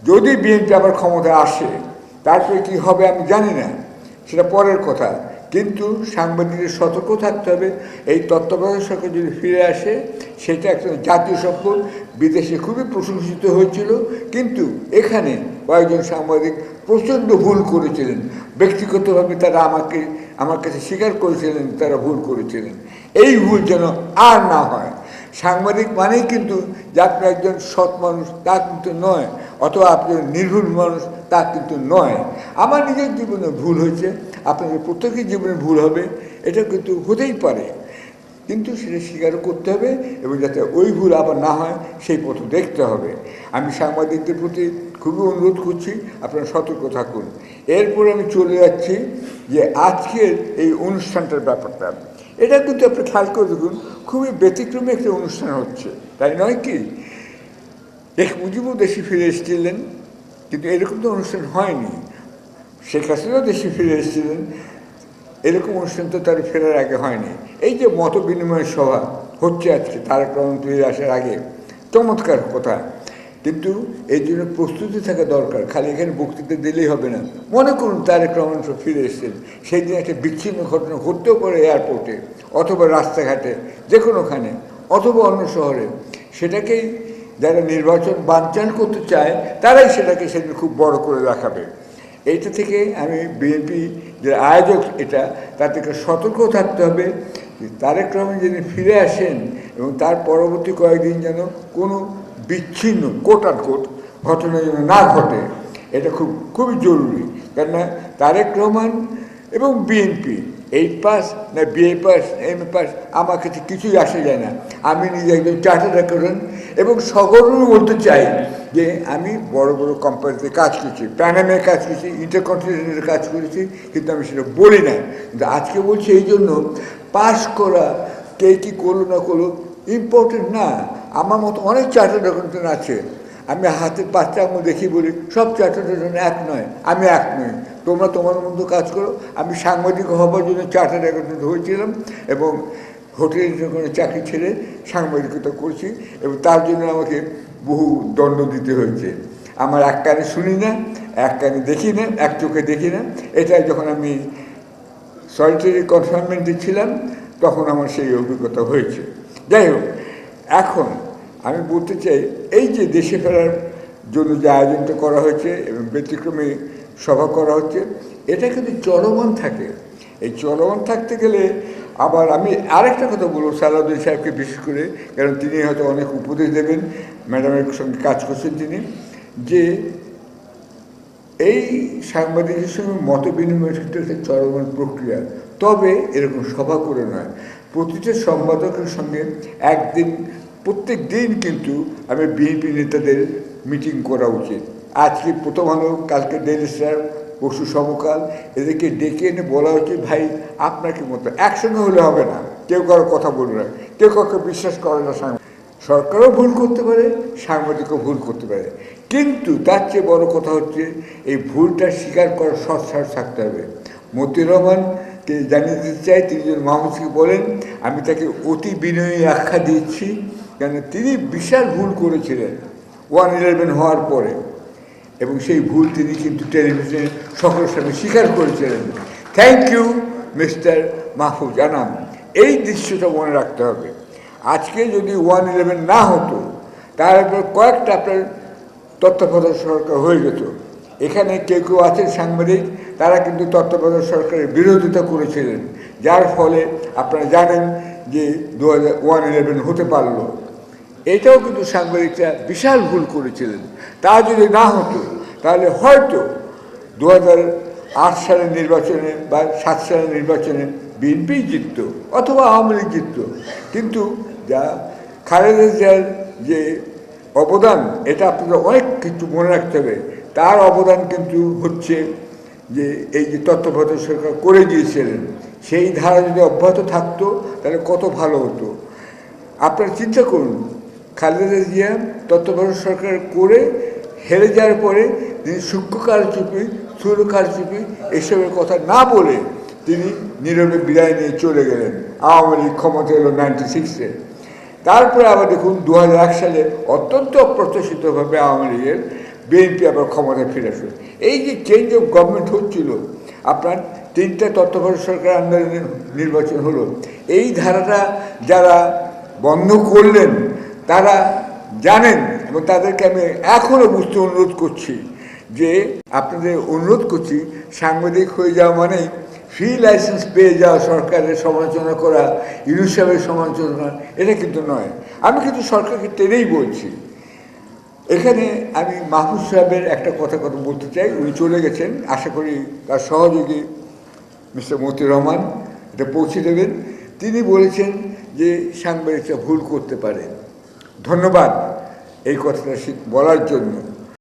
যদি বিএনপি আবার ক্ষমতায় আসে তারপরে কী হবে আমি জানি না, সেটা পরের কথা। কিন্তু সাংবাদিকদের সতর্ক থাকতে হবে, এই তত্ত্বাবধায়ক সরকার যদি ফিরে আসে সেটা একটা জাতীয় সম্পদ, বিদেশে খুবই প্রশংসিত হয়েছিল, কিন্তু এখানে কয়েকজন সাংবাদিক প্রচণ্ড ভুল করেছিলেন। ব্যক্তিগতভাবে তারা আমার কাছে স্বীকার করেছিলেন তারা ভুল করেছিলেন। এই ভুল যেন আর না হয়। সাংবাদিক মানেই কিন্তু যে আপনি একজন সৎ মানুষ তা কিন্তু নয়, অথবা আপনি নির্ভুল মানুষ তা কিন্তু নয়। আমার নিজের জীবনে ভুল হয়েছে, আপনাদের প্রত্যেকের জীবনে ভুল হবে, এটা কিন্তু হতেই পারে, কিন্তু সেটা স্বীকারও করতে হবে এবং যাতে ওই ভুল আবার না হয় সেই পথ দেখতে হবে। আমি সাংবাদিকদের প্রতি খুবই অনুরোধ করছি, আপনারা সতর্ক থাকুন। এরপরে আমি চলে যাচ্ছি যে আজকের এই অনুষ্ঠানটার ব্যাপারটা, এটা কিন্তু আপনি খেয়াল করে দেখুন, খুবই ব্যতিক্রমী একটা অনুষ্ঠান হচ্ছে, তাই নয় কি? শেখ মুজিবও দেশে ফিরে এসেছিলেন, কিন্তু এরকম তো অনুষ্ঠান হয়নি। শেখ হাসিনাও দেশে ফিরে এসেছিলেন, এরকম অনুষ্ঠান তো তার ফেরার আগে হয়নি। এই যে মত বিনিময় সভা হচ্ছে আজকে তারেক রহমান ফিরে আসার আগে, চমৎকার কথা, কিন্তু এই জন্য প্রস্তুতি থাকা দরকার। খালি এখানে বক্তৃতা দিলেই হবে না। মনে করুন তারেক রহমান সব ফিরে এসেছেন, সেই দিন একটা বিচ্ছিন্ন ঘটনা ঘটতেও পারে এয়ারপোর্টে, অথবা রাস্তাঘাটে, যে কোনোখানে, অথবা অন্য শহরে। সেটাকেই যারা নির্বাচন বানচাল করতে চায় তারাই সেটাকে সেদিন খুব বড় করে দেখাবে। এইটা থেকে আমি বিএনপি যে আয়োজক এটা, তার থেকে সতর্ক থাকতে হবে যে তারেক রহমান যেদিন ফিরে আসেন এবং তার পরবর্তী কয়েকদিন যেন কোনো বিচ্ছিন্ন কোট ঘটনা যেন না ঘটে, এটা খুবই জরুরি। কেননা তারেক রহমান এবং বিএনপি 8 পাস না বিএ পাস এমএ পাস আমার কাছে কিছুই আসে যায় না। আমি নিজে একজন চার্টার্ড অ্যাকাউন্ট্যান্ট এবং সগর্বে বলতে চাই যে আমি বড় বড় কোম্পানিতে কাজ করছি, প্যানামে কাজ করছি, ইন্টারকন্টিনেন্টালে কাজ করেছি, কিন্তু আমি সেটা বলি না। কিন্তু আজকে বলছি এই জন্য, পাস করা কে কী করলো না করলো ইম্পর্টেন্ট না। আমার মতো অনেক চার্টার্ড অ্যাকাউন্ট্যান্ট আছে, আমি হাতের 5টা আঙুল দেখি বলি সব চার্টার্ড অ্যাকাউন্ট্যান্ট এক নয়, আমি এক নই, তোমরা তোমার মতো কাজ করো। আমি সাংবাদিক হবার জন্য চার্টার্ড অ্যাকাউন্ট্যান্ট হয়েছিলাম এবং হোটেল চাকরি ছেড়ে সাংবাদিকতা করছি, এবং তার জন্য আমাকে বহু দণ্ড দিতে হয়েছে। আমার এক কানে শুনি না, এক কানে দেখি না, এক চোখে দেখি না। এটা যখন আমি সলিটারি কনফাইনমেন্টে ছিলাম তখন আমার সেই অভিজ্ঞতা হয়েছে। যাই হোক, এখন আমি বলতে চাই এই যে দেশে ফেরার জন্য যে আয়োজনটা করা হয়েছে এবং ব্যতিক্রমী সভা করা হচ্ছে, এটা কিন্তু চলমান থাকে। এই চলমান থাকতে গেলে আবার আমি আরেকটা কথা বলবো সালাউদ্দিন সাহেবকে বিশেষ করে, কারণ তিনি হয়তো অনেক উপদেশ দেবেন, ম্যাডামের সঙ্গে কাজ করছেন তিনি, যে এই সাংবাদিকের সঙ্গে মত বিনিময়ের ক্ষেত্রে একটা চলমান প্রক্রিয়া, তবে এরকম সভা করে নয়। প্রতিটা সম্পাদকের সঙ্গে একদিন প্রত্যেক দিন কিন্তু আমি বিএনপি নেতাদের মিটিং করা উচিত। আজকে প্রথম আলো, কালকে ডেইলি স্টার, পরশু সমকাল, এদেরকে ডেকে এনে বলা উচিত, ভাই আপনার কি মতো, একসঙ্গে হলে হবে না, কেউ কারো কথা বলবে না, কেউ কাউকে বিশ্বাস করে না। সরকারও ভুল করতে পারে, সাংবাদিকও ভুল করতে পারে, কিন্তু তার চেয়ে বড় কথা হচ্ছে এই ভুলটা স্বীকার করার সৎসাহস থাকতে হবে। মতিউর রহমানকে জানিয়ে দিতে চাই, তিনি যদি মাহমুদকে বলেন, আমি তাকে অতি বিনয়ী আখ্যা দিচ্ছি, কেন তিনি বিশাল ভুল করেছিলেন 1/11 হওয়ার পরে, এবং সেই ভুল তিনি কিন্তু টেলিভিশনে সকলের সামনে স্বীকার করেছিলেন। Thank you mister Mahfuz Anam. এই দৃশ্যটা মনে রাখতে হবে। আজকে যদি 1/11 না হতো, তারপর কয়েকটা আপনার তত্ত্বাবধায়ক সরকার হয়ে যেত। এখানে কেউ কেউ আছেন সাংবাদিক, তারা কিন্তু তত্ত্বাবধায়ক সরকারের বিরোধিতা করেছিলেন, যার ফলে আপনারা জানেন যে 1/11 হতে পারল। এটাও কিন্তু সাংবাদিকরা বিশাল ভুল করেছিলেন। তা যদি না হতো তাহলে হয়তো 2008 সালের নির্বাচনে বা 7 সালের নির্বাচনে বিএনপি জিতত অথবা আওয়ামী লীগ জিতত। কিন্তু যা খালেদা জিয়ার যে অবদান, এটা আপনাদের অনেক কিছু মনে রাখতে হবে। তার অবদান কিন্তু হচ্ছে যে এই যে তত্ত্বাবধায়ক সরকার করে দিয়েছিলেন, সেই ধারা যদি অব্যাহত থাকতো তাহলে কত ভালো হতো। আপনারা চিন্তা করুন, খালেদা জিয়া তত্ত্বাবধায়ক সরকার করে হেরে যাওয়ার পরে তিনি সূক্ষ্ম কারচুপি, স্থূল কারচুপি এসবের কথা না বলে তিনি নীরবে বিদায় নিয়ে চলে গেলেন। আওয়ামী লীগ ক্ষমতা এলো 96-এ। তারপরে আবার দেখুন 2001 সালে অত্যন্ত অপ্রত্যাশিতভাবে আওয়ামী লীগের বিএনপি আবার ক্ষমতায় ফিরে আসবে। এই যে চেঞ্জ অফ গভর্নমেন্ট হচ্ছিল, আপনার 3টা তত্ত্বাবধায়ক সরকার আন্দোলনে নির্বাচন হলো, এই ধারাটা যারা বন্ধ করলেন তারা জানেন, এবং তাদেরকে আমি এখনও বুঝতে অনুরোধ করছি যে আপনাদের অনুরোধ করছি, সাংবাদিক হয়ে যাওয়া মানেই ফ্রি লাইসেন্স পেয়ে যাওয়া, সরকারের সমালোচনা করা, ইউনূস সাহেবের সমালোচনা করা, এটা কিন্তু নয়। আমি কিন্তু সরকারকে টেনেই বলছি। এখানে আমি মাহফুজ সাহেবের একটা কথা বলতে চাই, উনি চলে গেছেন, আশা করি তার সহযোগী মিস্টার মতিউর রহমান এটা পৌঁছে দেবেন। তিনি বলেছেন যে সাংবাদিকরা ভুল করতে পারে। ধন্যবাদ এই কথাটা বলার জন্য।